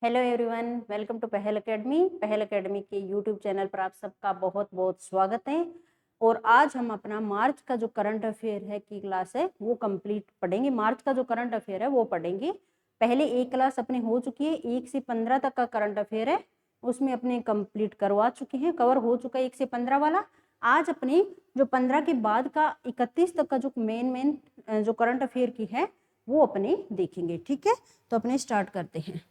Hello everyone, welcome to पहल academy. पहल academy के यूट्यूब चैनल पर आप सबका बहुत बहुत स्वागत है। और आज हम अपना मार्च का जो करंट अफेयर है की क्लास है वो कंप्लीट पढ़ेंगे। मार्च का जो करंट अफेयर है वो पढ़ेंगे। पहले एक क्लास अपनी हो चुकी है, 1 से 15 तक का करंट अफेयर है, उसमें अपने कंप्लीट करवा चुके हैं, कवर हो चुका है 1 से 15 वाला। आज अपने जो 15 के बाद का 31 तक का जो मेन जो करंट अफेयर की है वो अपने देखेंगे। ठीक है, तो अपने स्टार्ट करते हैं।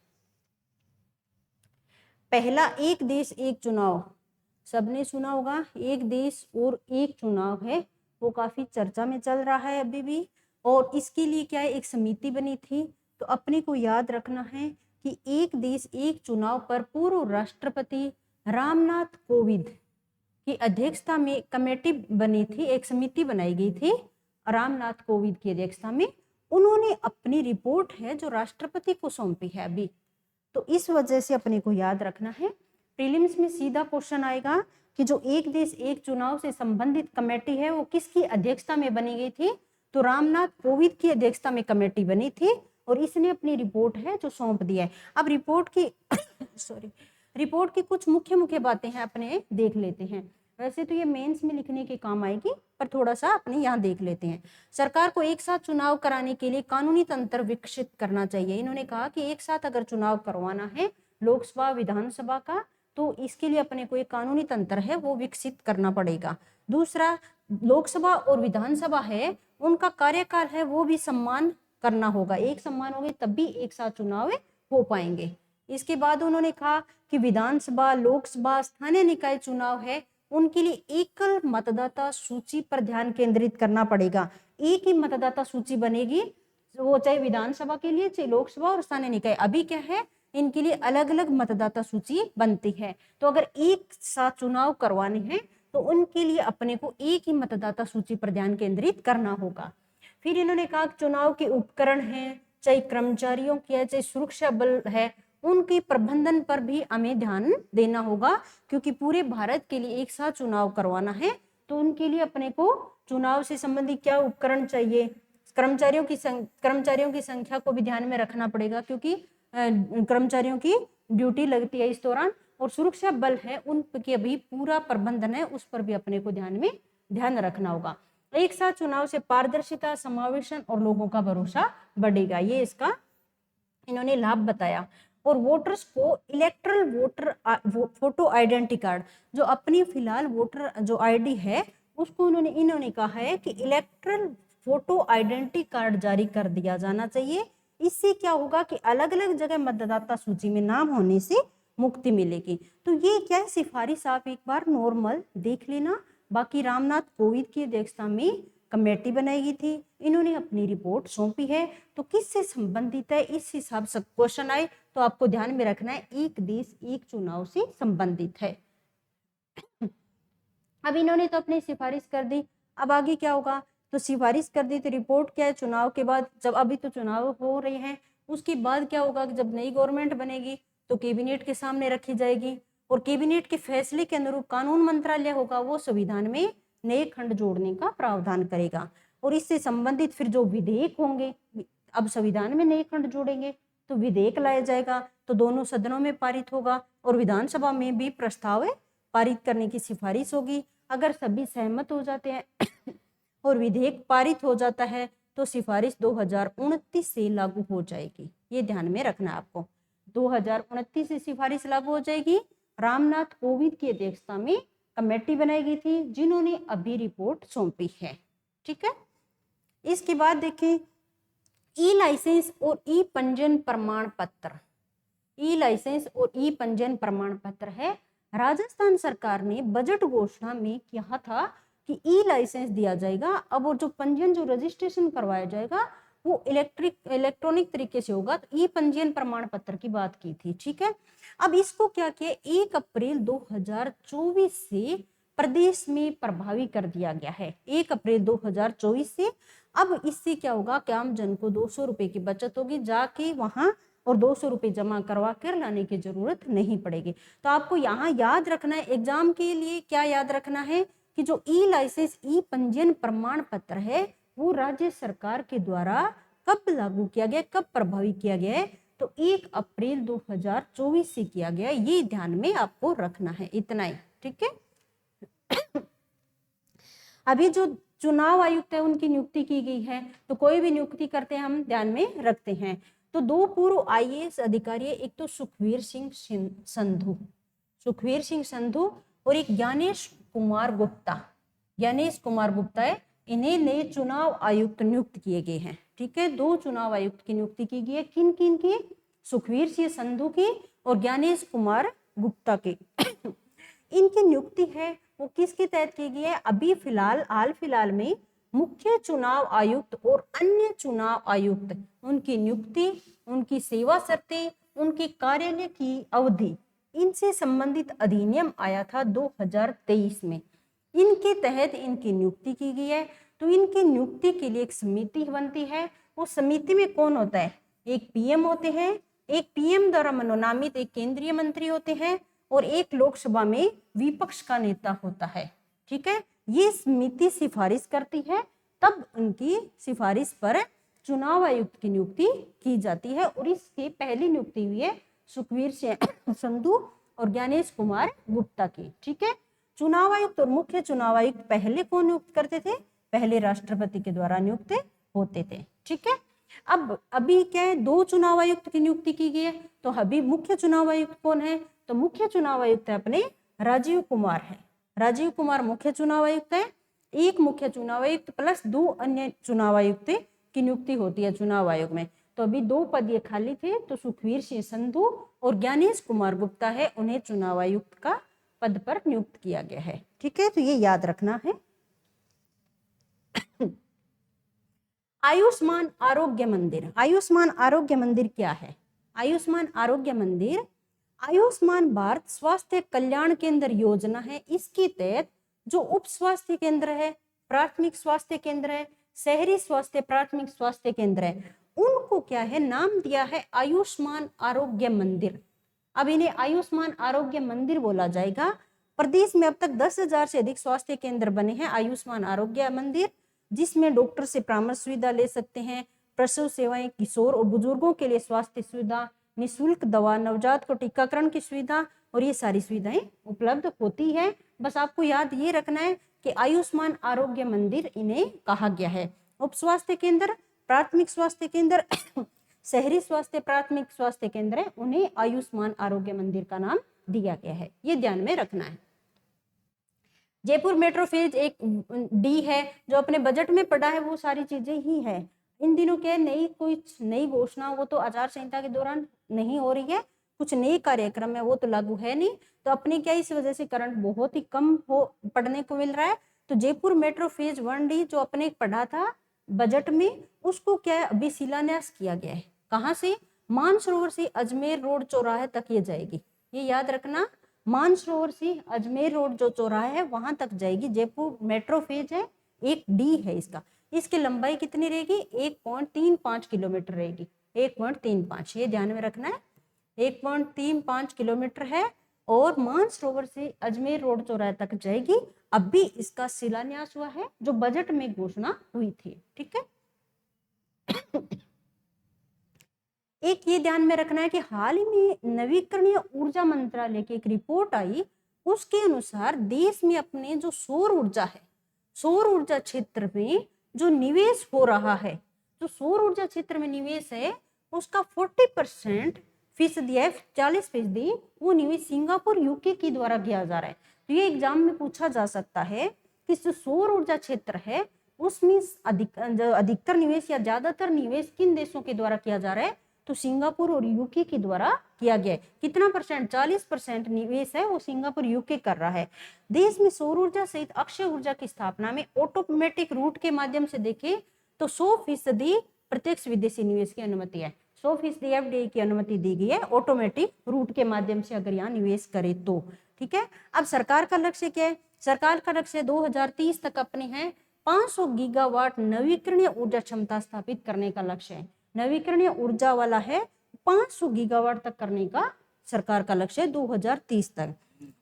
पहला, एक देश एक चुनाव, सबने सुना होगा। एक देश और एक चुनाव है वो काफी चर्चा में चल रहा है अभी भी। और इसके लिए क्या है, एक समिति बनी थी। तो अपने को याद रखना है कि एक देश एक चुनाव पर पूर्व राष्ट्रपति रामनाथ कोविंद की अध्यक्षता में कमेटी बनी थी, एक समिति बनाई गई थी रामनाथ कोविंद की अध्यक्षता में। उन्होंने अपनी रिपोर्ट है जो राष्ट्रपति को सौंपी है अभी। तो इस वजह से अपने को याद रखना है, प्रीलिम्स में सीधा क्वेश्चन आएगा कि जो एक देश एक चुनाव से संबंधित कमेटी है वो किसकी अध्यक्षता में बनी गई थी। तो रामनाथ कोविंद की अध्यक्षता में कमेटी बनी थी और इसने अपनी रिपोर्ट है जो सौंप दिया है। अब रिपोर्ट की रिपोर्ट की कुछ मुख्य बातें हैं, अपने देख लेते हैं। वैसे तो ये मेंस में लिखने के काम आएगी, पर थोड़ा सा अपने यहाँ देख लेते हैं। सरकार को एक साथ चुनाव कराने के लिए कानूनी तंत्र विकसित करना चाहिए। इन्होंने कहा कि एक साथ अगर चुनाव करवाना है लोकसभा विधानसभा का, तो इसके लिए अपने को एक कानूनी तंत्र है वो विकसित करना पड़ेगा। दूसरा, लोकसभा और विधानसभा है उनका कार्यकाल है वो भी सम्मान करना होगा, एक सम्मान होंगे तब भी एक साथ चुनाव हो पाएंगे। इसके बाद उन्होंने कहा कि विधानसभा, लोकसभा, स्थानीय निकाय चुनाव है उनके लिए एकल मतदाता सूची पर ध्यान केंद्रित करना पड़ेगा। एक ही मतदाता सूची बनेगी, वो चाहे विधानसभा के लिए, चाहे लोकसभा और स्थानीय निकाय। अभी क्या है, इनके लिए अलग अलग मतदाता सूची बनती है। तो अगर एक साथ चुनाव करवाने हैं तो उनके लिए अपने को एक ही मतदाता सूची पर ध्यान केंद्रित करना होगा। फिर इन्होंने कहा चुनाव के उपकरण हैं, चाहे कर्मचारियों की है, चाहे सुरक्षा बल है, उनके प्रबंधन पर भी हमें ध्यान देना होगा, क्योंकि पूरे भारत के लिए एक साथ चुनाव करवाना है। तो उनके लिए अपने को चुनाव से संबंधित क्या उपकरण चाहिए, कर्मचारियों की संख्या को भी ध्यान में रखना पड़ेगा, क्योंकि कर्मचारियों की ड्यूटी लगती है इस दौरान। और सुरक्षा बल है उनके अभी पूरा प्रबंधन है, उस पर भी अपने को ध्यान रखना होगा। एक साथ चुनाव से पारदर्शिता, समावेशन और लोगों का भरोसा बढ़ेगा, ये इसका इन्होंने लाभ बताया। और वोटर्स को electoral voter photo identity card, जो अपनी फिलहाल वोटर जो आईडी है उसको इन्होंने कहा है कि इलेक्ट्रल फोटो आइडेंटिटी कार्ड जारी कर दिया जाना चाहिए। इससे क्या होगा कि अलग अलग जगह मतदाता सूची में नाम होने से मुक्ति मिलेगी। तो ये क्या है, सिफारिश आप एक बार नॉर्मल देख लेना। बाकी रामनाथ कोविंद की अध्यक्षता में कमेटी बनाई गई थी, इन्होंने अपनी रिपोर्ट सौंपी है। तो किससे संबंधित है, इस हिसाब से क्वेश्चन आए तो आपको ध्यान में रखना है एक देश एक चुनाव से संबंधित है। अब इन्होंने तो अपनी सिफारिश कर दी, अब आगे क्या होगा, तो सिफारिश कर दी तो रिपोर्ट क्या है, चुनाव के बाद, जब अभी तो चुनाव हो रहे हैं, उसके बाद क्या होगा कि जब नई गवर्नमेंट बनेगी तो कैबिनेट के सामने रखी जाएगी और कैबिनेट के फैसले के अनुरूप कानून मंत्रालय होगा वो संविधान में नए खंड जोड़ने का प्रावधान करेगा। और इससे संबंधित फिर जो विधेयक होंगे, अब संविधान में नए खंड जोड़ेंगे तो विधेयक लाया जाएगा, तो दोनों सदनों में पारित होगा और विधानसभा में भी प्रस्ताव पारित करने की सिफारिश होगी। अगर सभी सहमत हो जाते हैं और विधेयक पारित हो जाता है तो सिफारिश 2029 से लागू हो जाएगी, ये ध्यान में रखना है आपको। 2029 से सिफारिश लागू हो जाएगी। रामनाथ कोविंद की अध्यक्षता में कमेटी बनाई गई थी जिन्होंने अभी रिपोर्ट सौंपी है। ठीक है, इसके बाद देखें ई लाइसेंस और ई पंजीयन प्रमाण पत्र। ई लाइसेंस और ई पंजीयन प्रमाण पत्र है, राजस्थान सरकार ने बजट घोषणा में कहा था कि ई लाइसेंस दिया जाएगा। अब और जो पंजीयन, जो रजिस्ट्रेशन करवाया जाएगा वो इलेक्ट्रॉनिक तरीके से होगा। तो ई पंजीयन प्रमाण पत्र की बात की थी। ठीक है, अब इसको क्या किया, 1 अप्रैल 2024 से प्रदेश में प्रभावी कर दिया गया है, 1 अप्रैल 2024 से। अब इससे क्या होगा कि आम जन को 200 रुपए की बचत होगी, जाके वहां और 200 रुपए जमा करवा कर लाने की जरूरत नहीं पड़ेगी। तो आपको यहाँ याद रखना है, एग्जाम के लिए क्या याद रखना है कि जो ई लाइसेंस, ई पंजीयन प्रमाण पत्र है वो राज्य सरकार के द्वारा कब लागू किया गया, कब प्रभावी किया गया है, तो 1 अप्रैल 2024 से किया गया, ये ध्यान में आपको रखना है, इतना ही, ठीक है। अभी जो चुनाव आयुक्त है उनकी नियुक्ति की गई है, तो कोई भी नियुक्ति करते हैं हम ध्यान में रखते हैं। तो 2 पूर्व IAS अधिकारी है, एक तो सुखवीर सिंह संधू और एक ज्ञानेश कुमार गुप्ता। ज्ञानेश कुमार गुप्ता है, इन्हें नए चुनाव आयुक्त नियुक्त किए गए हैं, ठीक है। 2 चुनाव आयुक्त की नियुक्ति की गई है, किन किन की? सुखवीर सिंह संधू की और ज्ञानेश कुमार गुप्ता की। इनकी नियुक्ति है वो किसके तहत की गई है? अभी हाल फिलहाल में मुख्य चुनाव आयुक्त और अन्य चुनाव आयुक्त, उनकी नियुक्ति, उनकी सेवा शर्तें, उनके कार्यालय की अवधि, इनसे संबंधित अधिनियम आया था 2023 में। इनके तहत इनकी नियुक्ति की गई है। तो इनकी नियुक्ति के लिए एक समिति बनती है। उस समिति में कौन होता है? एक PM होते हैं, एक PM द्वारा मनोनामित एक केंद्रीय मंत्री होते हैं और एक लोकसभा में विपक्ष का नेता होता है, ठीक है। ये समिति सिफारिश करती है, तब उनकी सिफारिश पर चुनाव आयुक्त की नियुक्ति की जाती है और इसकी पहली नियुक्ति हुई है सुखवीर सिंह संधू और ज्ञानेश कुमार गुप्ता की, ठीक है। चुनाव आयुक्त और मुख्य चुनाव आयुक्त पहले कौन नियुक्त करते थे? पहले राष्ट्रपति के द्वारा नियुक्त होते थे, ठीक है। अब अभी क्या है, 2 चुनाव आयुक्त की नियुक्ति की गई है। तो अभी मुख्य चुनाव आयुक्त कौन है? तो मुख्य चुनाव आयुक्त है अपने राजीव कुमार है। राजीव कुमार मुख्य चुनाव आयुक्त है। एक मुख्य चुनाव आयुक्त प्लस 2 अन्य चुनाव आयुक्त की नियुक्ति होती है चुनाव आयोग में। तो अभी 2 पद ये खाली थे, तो सुखवीर सिंह संधू और ज्ञानेश कुमार गुप्ता है, उन्हें चुनाव आयुक्त का पद पर नियुक्त किया गया है, ठीक है। तो ये याद रखना है। आयुष्मान आरोग्य मंदिर। आयुष्मान आरोग्य मंदिर क्या है? आयुष्मान आरोग्य मंदिर आयुष्मान भारत स्वास्थ्य कल्याण केंद्र योजना है। इसके तहत जो उप स्वास्थ्य केंद्र है, प्राथमिक स्वास्थ्य केंद्र है, शहरी स्वास्थ्य प्राथमिक स्वास्थ्य केंद्र है, उनको क्या है, नाम दिया है आयुष्मान आरोग्य मंदिर। अब इन्हें आयुष्मान आरोग्य मंदिर बोला जाएगा। प्रदेश में अब तक 10,000 से अधिक स्वास्थ्य केंद्र बने हैं आयुष्मान आरोग्य मंदिर, जिसमें डॉक्टर से परामर्श सुविधा ले सकते हैं, प्रसव सेवाएं, किशोर और बुजुर्गों के लिए स्वास्थ्य सुविधा, निःशुल्क दवा, नवजात को टीकाकरण की सुविधा, और ये सारी सुविधाएं उपलब्ध होती है। बस आपको याद ये रखना है कि आयुष्मान आरोग्य मंदिर इन्हें कहा गया है। उप स्वास्थ्य केंद्र, प्राथमिक स्वास्थ्य केंद्र, शहरी स्वास्थ्य प्राथमिक स्वास्थ्य केंद्र है, उन्हें आयुष्मान आरोग्य मंदिर का नाम दिया गया है, ये ध्यान में रखना है। जयपुर मेट्रो फेज 1D है, जो अपने बजट में पड़ा है वो सारी चीजें ही है। इन दिनों के नई घोषणा वो तो आचार संहिता के दौरान नहीं हो रही है, कुछ नए कार्यक्रम है वो तो लागू है नहीं, तो अपने क्या इस वजह से करंट बहुत ही कम हो पढ़ने को मिल रहा है। तो जयपुर मेट्रो फेज 1D जो अपने पढ़ा था बजट में, उसको क्या है अभी शिलान्यास किया गया है। कहाँ से? मानसरोवर से अजमेर रोड चौराहे तक ये जाएगी, ये याद रखना। मानसरोवर से अजमेर रोड जो चौराहा है वहां तक जाएगी। जयपुर मेट्रो फेज है, 1D है इसका। इसकी लंबाई कितनी रहेगी? 1.35 किलोमीटर रहेगी, 1.35, ये ध्यान में रखना है, 1.35 किलोमीटर है और मानसरोवर से अजमेर रोड चौराहे तक जाएगी। अभी इसका शिलान्यास हुआ है जो बजट में घोषणा हुई थी, ठीक है। एक ये ध्यान में रखना है कि हाल ही में नवीकरणीय ऊर्जा मंत्रालय की एक रिपोर्ट आई, उसके अनुसार देश में अपने जो सौर ऊर्जा है, सौर ऊर्जा क्षेत्र में जो निवेश हो रहा है, जो सौर ऊर्जा क्षेत्र में निवेश है उसका 40% है, 40% वो निवेश सिंगापुर UK के द्वारा किया जा रहा है। तो ये एग्जाम में पूछा जा सकता है कि जो सौर ऊर्जा क्षेत्र है उसमें अधिकतर निवेश या ज्यादातर निवेश किन देशों के द्वारा किया जा रहा है? तो सिंगापुर और UK के द्वारा किया गया है। कितना परसेंट? 40% निवेश है वो सिंगापुर UK कर रहा है। देश में सौर ऊर्जा सहित अक्षय ऊर्जा की स्थापना में ऑटोमेटिक रूट के माध्यम से देखें तो 100% प्रत्यक्ष विदेशी निवेश की अनुमति है, 100% FDI की अनुमति दी गई है ऑटोमेटिक रूट के माध्यम से अगर यहाँ निवेश करे तो, ठीक है। अब सरकार का लक्ष्य क्या है? सरकार का लक्ष्य 2030 तक अपने है 500 गीगावाट नवीकरणीय ऊर्जा क्षमता स्थापित करने का लक्ष्य है। नवीकरणीय ऊर्जा वाला है 500 गीगावाट तक करने का सरकार का लक्ष्य है 2030 तक।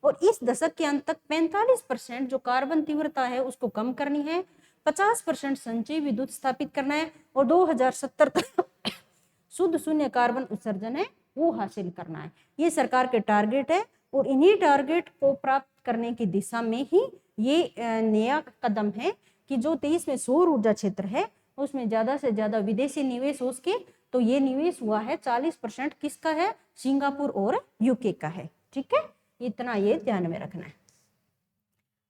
और इस दशक के अंत तक 45% जो कार्बन तीव्रता है उसको कम करनी है, 50% संचयी विद्युत स्थापित करना है और 2070 तक शुद्ध शून्य कार्बन उत्सर्जन है वो हासिल करना है। ये सरकार के टारगेट है और इन्हीं टारगेट को प्राप्त करने की दिशा में ही ये नया कदम है कि जो 23 में सौर ऊर्जा क्षेत्र है उसमें ज्यादा से ज्यादा विदेशी निवेश हो सके। तो ये निवेश हुआ है 40% किसका है, सिंगापुर और यूके का है। ठीक है, इतना ये ध्यान में रखना है।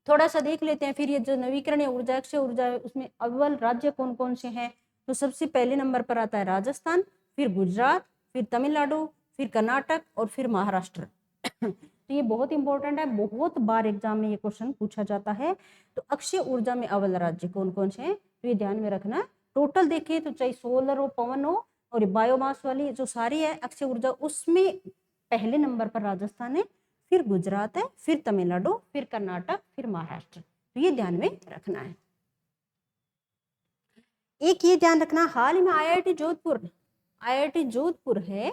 थोड़ा सा देख लेते हैं फिर ये जो नवीकरणीय ऊर्जा अक्षय ऊर्जा है उसमें अव्वल राज्य कौन कौन से हैं। तो सबसे पहले नंबर पर आता है राजस्थान, फिर गुजरात, फिर तमिलनाडु, फिर कर्नाटक और फिर महाराष्ट्र। तो ये बहुत इंपॉर्टेंट है, बहुत बार एग्जाम में ये क्वेश्चन पूछा जाता है। तो अक्षय ऊर्जा में अव्वल राज्य कौन कौन से हैं तो ये ध्यान में रखना है। टोटल देखें तो चाहे सोलर हो, पवन हो और बायोमास वाली जो सारी है अक्षय ऊर्जा, उसमें पहले नंबर पर राजस्थान है, फिर गुजरात है, फिर तमिलनाडु, फिर कर्नाटक, फिर महाराष्ट्र। तो ये ध्यान में रखना है। एक ये ध्यान रखना, हाल ही में आईआईटी जोधपुर है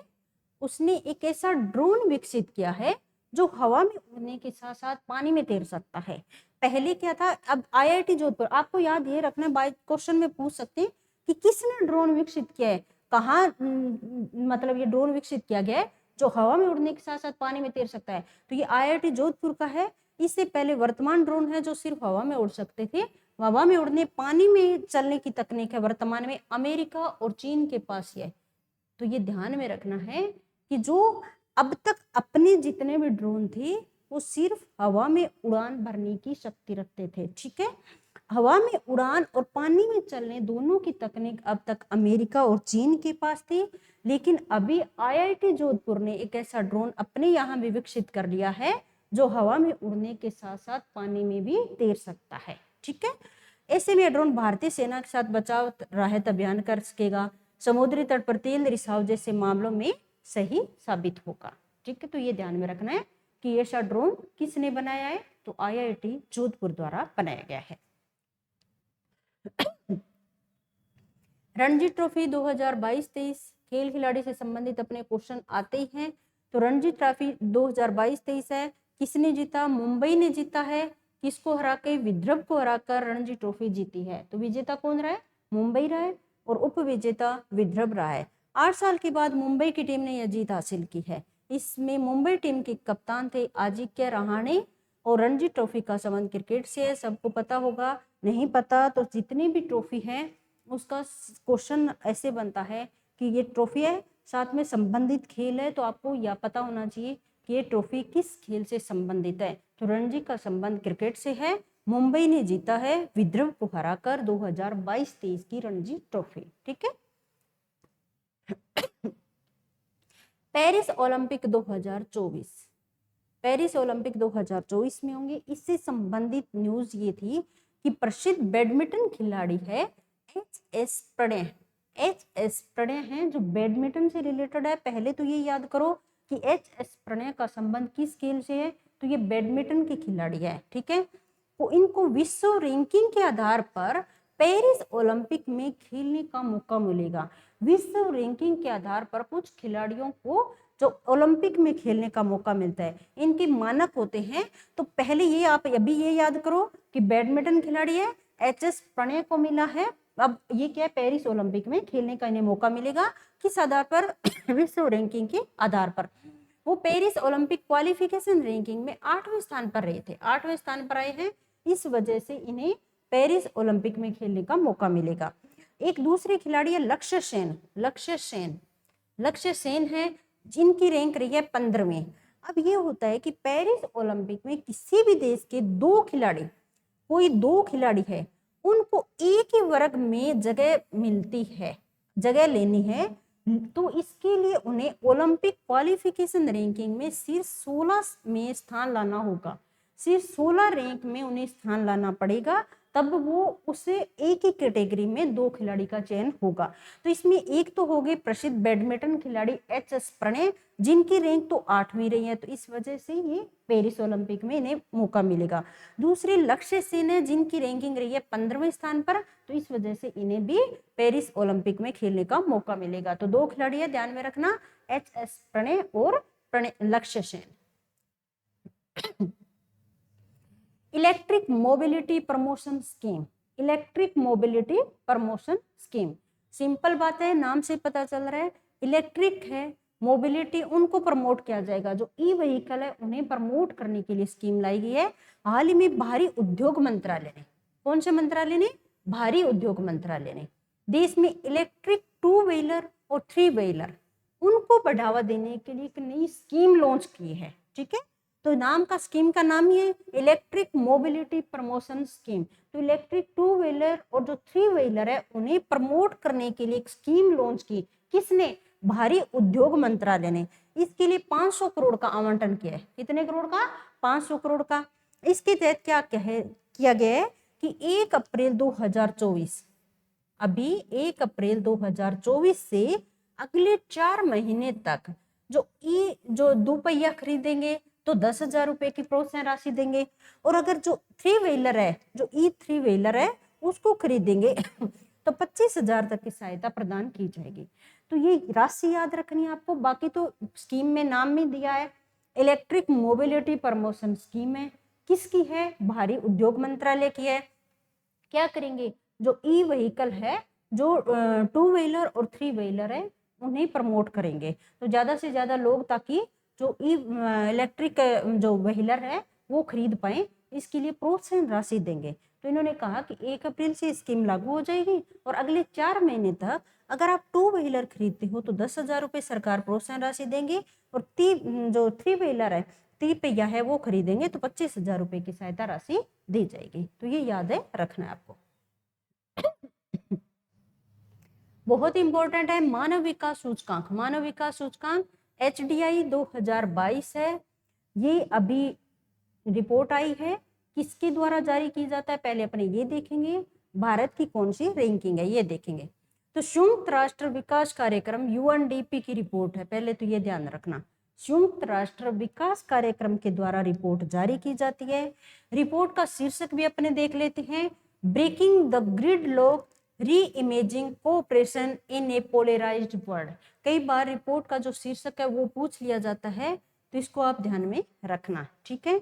उसने एक ऐसा ड्रोन विकसित किया है जो हवा में उड़ने के साथ साथ पानी में तैर सकता है। पहले क्या था, अब आईआईटी जोधपुर, आपको याद ये रखना है, बाय क्वेश्चन में पूछ सकते हैं कि किसने ड्रोन विकसित किया है, कहाँ मतलब ये ड्रोन विकसित किया गया है जो हवा में उड़ने के साथ साथ पानी में तैर सकता है। तो ये आईआईटी जोधपुर का है। इससे पहले वर्तमान ड्रोन है जो सिर्फ हवा में उड़ सकते थे, हवा में उड़ने पानी में चलने की तकनीक है वर्तमान में अमेरिका और चीन के पास है। तो ये ध्यान में रखना है कि जो अब तक अपने जितने भी ड्रोन थे वो सिर्फ हवा में उड़ान भरने की शक्ति रखते थे। ठीक है, हवा में उड़ान और पानी में चलने दोनों की तकनीक अब तक अमेरिका और चीन के पास थी, लेकिन अभी आईआईटी जोधपुर ने एक ऐसा ड्रोन अपने यहाँ भी विकसित कर लिया है जो हवा में उड़ने के साथ साथ पानी में भी तैर सकता है। ठीक है, ऐसे में ड्रोन भारतीय सेना के साथ बचाव राहत अभियान कर सकेगा, समुद्री तट पर तेल रिसाव जैसे मामलों में सही साबित होगा। ठीक है, तो ये ध्यान में रखना है कि ऐसा ड्रोन किसने बनाया है, तो आईआईटी जोधपुर द्वारा बनाया गया है। रणजी ट्रॉफी 2022-23 खेल खिलाड़ी से संबंधित अपने क्वेश्चन आते ही हैं। तो रणजी ट्रॉफी 2022-23 है, किसने जीता, मुंबई ने जीता है। किसको हराकर, विदर्भ को हराकर रणजी ट्रॉफी जीती है। तो विजेता कौन रहा है, मुंबई रहा है और उप विजेता विदर्भ रहा है। 8 साल के बाद मुंबई की टीम ने यह जीत हासिल की है। इसमें मुंबई टीम के कप्तान थे अजिंक्य रहाणे और रणजी ट्रॉफी का संबंध क्रिकेट से है, सबको पता होगा। नहीं पता तो जितनी भी ट्रॉफी है उसका क्वेश्चन ऐसे बनता है कि ये ट्रॉफी है साथ में संबंधित खेल है, तो आपको यह पता होना चाहिए कि ये ट्रॉफी किस खेल से संबंधित है। तो रणजी का संबंध क्रिकेट से है। मुंबई ने जीता है विदर्भ को हराकर 2022-23 की रणजी ट्रॉफी। ठीक है, पेरिस ओलंपिक 2024, पेरिस ओलंपिक 2024 में होंगे। इससे संबंधित न्यूज ये थी कि प्रसिद्ध बैडमिंटन खिलाड़ी है एच.एस. प्रणय। एच.एस. प्रणय हैं जो बैडमिंटन से रिलेटेड है। पहले तो ये याद करो कि एच.एस. प्रणय का संबंध किस खेल से है, तो ये बैडमिंटन के खिलाड़ी है। ठीक है, तो इनको विश्व रैंकिंग के आधार पर पेरिस ओलंपिक में खेलने का मौका मिलेगा। विश्व रैंकिंग के आधार पर कुछ खिलाड़ियों को जो ओलंपिक में खेलने का मौका मिलता है, इनके मानक होते हैं। तो पहले ये आप अभी ये याद करो कि बैडमिंटन खिलाड़ी है, एच.एस. प्रणय को मिला है। अब ये क्या है, पेरिस ओलंपिक में खेलने का इन्हें मौका मिलेगा। किस आधार पर, विश्व रैंकिंग के आधार पर। वो पेरिस ओलंपिक क्वालिफिकेशन रैंकिंग में 8वें स्थान पर रहे थे, 8वें स्थान पर आए हैं। इस वजह से इन्हें पेरिस ओलंपिक में खेलने का मौका मिलेगा। एक दूसरे खिलाड़ी है लक्ष्य सेन। लक्ष्य सेन है जिनकी रैंक रही है 15वें। अब ये होता है कि पेरिस ओलंपिक में किसी भी देश के कोई दो खिलाड़ी है, उनको एक ही वर्ग में जगह मिलती है, जगह लेनी है, तो इसके लिए उन्हें ओलंपिक क्वालिफिकेशन रैंकिंग में शीर्ष 16 में स्थान लाना होगा। शीर्ष 16 रैंक में उन्हें स्थान लाना पड़ेगा, तब वो उसे एक ही कैटेगरी में 2 खिलाड़ी का चयन होगा। तो इसमें एक तो हो गए प्रसिद्ध बैडमिंटन खिलाड़ी एच.एस. प्रणय, जिनकी रैंक तो 8वीं रही है, तो इस वजह से ये पेरिस ओलंपिक में इन्हें मौका मिलेगा। दूसरी लक्ष्य सेन है जिनकी रैंकिंग रही है 15वें स्थान पर, तो इस वजह से इन्हें भी पेरिस ओलंपिक में खेलने का मौका मिलेगा। तो 2 खिलाड़ी है, ध्यान में रखना, एच.एस. प्रणय और लक्ष्य Sen. Electric mobility promotion scheme, electric mobility promotion scheme, simple बात है, नाम से पता चल रहा है इलेक्ट्रिक है मोबिलिटी, उनको प्रमोट किया जाएगा। जो ई व्हीकल है उन्हें प्रमोट करने के लिए स्कीम लाई गई है। हाल ही में भारी उद्योग मंत्रालय ने, कौन से मंत्रालय ने? भारी उद्योग मंत्रालय ने देश में इलेक्ट्रिक 2 व्हीलर और 3 व्हीलर उनको बढ़ावा देने के लिए एक नई स्कीम लॉन्च की है। ठीक है, तो नाम का स्कीम का नाम ही है इलेक्ट्रिक मोबिलिटी प्रमोशन स्कीम। तो इलेक्ट्रिक 2 व्हीलर और जो 3 व्हीलर है उन्हें प्रमोट करने के लिए एक स्कीम लॉन्च की। किसने? भारी उद्योग मंत्रालय ने। इसके लिए 500 करोड़ का आवंटन किया है। कितने करोड़ का? 500 करोड़ का। इसके तहत क्या किया गया है कि 1 अप्रैल 2024, अभी 1 अप्रैल 2024 से अगले 4 महीने तक जो दोपहिया खरीदेंगे तो 10,000 रुपए की प्रोत्साहन राशि देंगे, और अगर जो 3 व्हीलर है, जो E3 व्हीलर है उसको खरीदेंगे तो 25,000 तक की सहायता प्रदान की जाएगी। तो ये राशि याद रखनी है आपको। बाकी तो स्कीम में नाम में दिया है, इलेक्ट्रिक मोबिलिटी प्रमोशन स्कीम है। किसकी है? भारी उद्योग मंत्रालय की है। क्या करेंगे? जो ई व्हीकल है, जो 2 व्हीलर और 3 व्हीलर है उन्हें प्रमोट करेंगे, तो ज्यादा से ज्यादा लोग ताकि जो इलेक्ट्रिक जो व्हीलर है वो खरीद पाए, इसके लिए प्रोत्साहन राशि देंगे। तो इन्होंने कहा कि 1 अप्रैल से स्कीम लागू हो जाएगी और अगले 4 महीने तक अगर आप 2 व्हीलर खरीदते हो तो 10,000 रुपए सरकार प्रोत्साहन राशि देंगे, और जो 3 व्हीलर है, 3 पहिया है वो खरीदेंगे तो 25,000 रुपए की सहायता राशि दी जाएगी। तो ये याद है रखना है आपको। बहुत इंपॉर्टेंट है मानव विकास सूचकांक। मानव विकास सूचकांक HDI 2022 है। ये अभी रिपोर्ट आई है, किसके द्वारा जारी की जाता है पहले अपने ये देखेंगे, भारत की कौन सी रैंकिंग है ये देखेंगे। तो संयुक्त राष्ट्र विकास कार्यक्रम UNDP की रिपोर्ट है, पहले तो ये ध्यान रखना। संयुक्त राष्ट्र विकास कार्यक्रम के द्वारा रिपोर्ट जारी की जाती है। रिपोर्ट का शीर्षक भी अपने देख लेते हैं, breaking the gridlock reimagining cooperation in a polarised world. कई बार रिपोर्ट का जो शीर्षक है वो पूछ लिया जाता है, तो इसको आप ध्यान में रखना। ठीक है,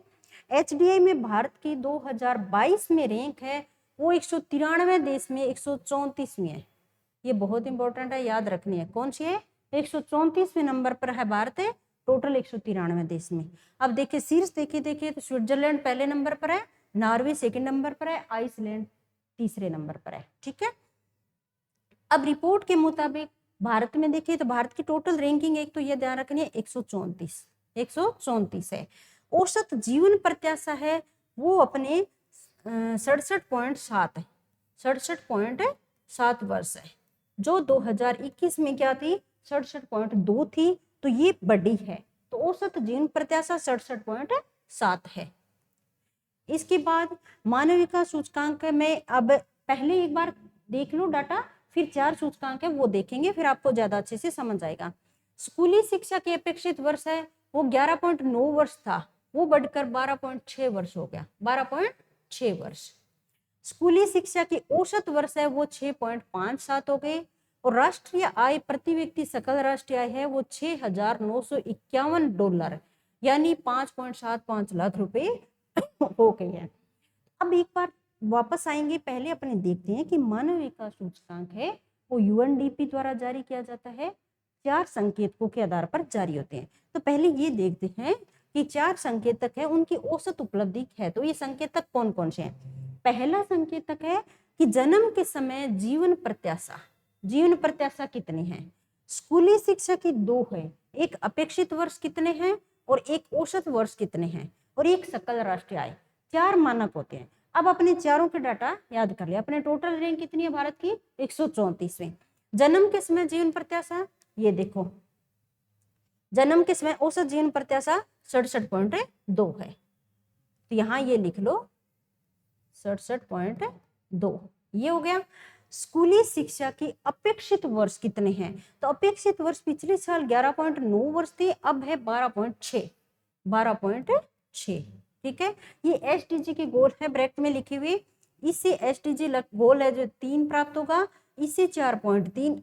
HDI में भारत की 2022 में रैंक है वो 193 देश में 134वीं है। ये बहुत इंपॉर्टेंट है, याद रखनी है। कौन सी है? 134वें नंबर पर है भारत, है टोटल 193 देश में। अब देखिए शीर्ष देखिए तो स्विट्जरलैंड पहले नंबर पर है, नॉर्वे सेकंड नंबर पर है, आइसलैंड तीसरे नंबर पर है। ठीक है, अब रिपोर्ट के मुताबिक भारत में देखिए तो भारत की टोटल रैंकिंग एक तो ये ध्यान रखनी है 134 है। औसत जीवन प्रत्याशा है वो अपने 67.7 है, 67.7 वर्ष है। जो 2021 में क्या थी? 67.2 थी, तो ये बड़ी है। तो औसत जीवन प्रत्याशा 67.7 है। इसके बाद मानव विकास सूचकांक में अब पहले एक बार देख लो डाटा, फिर 4 सूचकांक है वो देखेंगे, फिर आपको ज्यादा अच्छे से समझ आएगा। स्कूली शिक्षा के अपेक्षित वर्ष है वो 11.9 वर्ष था, वो बढ़कर 12.6 वर्ष हो गया, 12.6 वर्ष। स्कूली शिक्षा की औसत वर्ष है वो 6.57 हो गए, और राष्ट्रीय आय प्रति व्यक्ति सकल राष्ट्रीय आय है वो $6,951 यानी 5.75 लाख रुपए हो गई है। अब एक बार वापस आएंगे, पहले अपने देखते हैं कि मानव विकास सूचकांक है वो UNDP द्वारा जारी किया जाता है, 4 संकेतकों के आधार पर जारी होते हैं। तो पहले ये देखते हैं कि 4 संकेतक है उनकी औसत उपलब्धि है। तो ये संकेतक कौन कौन से हैं? पहला संकेतक है कि जन्म के समय जीवन प्रत्याशा कितनी है। स्कूली शिक्षा की 2 है, एक अपेक्षित वर्ष कितने हैं और एक औसत वर्ष कितने हैं, और एक सकल राष्ट्रीय आय। 4 मानक होते हैं। अब अपने चारों के डाटा याद कर लिया। अपने टोटल रैंक कितनी है भारत की? 134वें। जन्म के समय जीवन प्रत्याशा ये देखो, जन्म के समय औसत जीवन प्रत्याशा 67.2 है, तो यहाँ ये लिख लो 67.2, ये हो गया। स्कूली शिक्षा की अपेक्षित वर्ष कितने हैं? तो अपेक्षित वर्ष पिछले साल 11.9 वर्ष थे, अब है 12.6। ठीक है, ये SDG के गोल है ब्रैकेट में लिखे हुए। इससे SDG गोल है जो 3 प्राप्त होगा, इससे 4.3,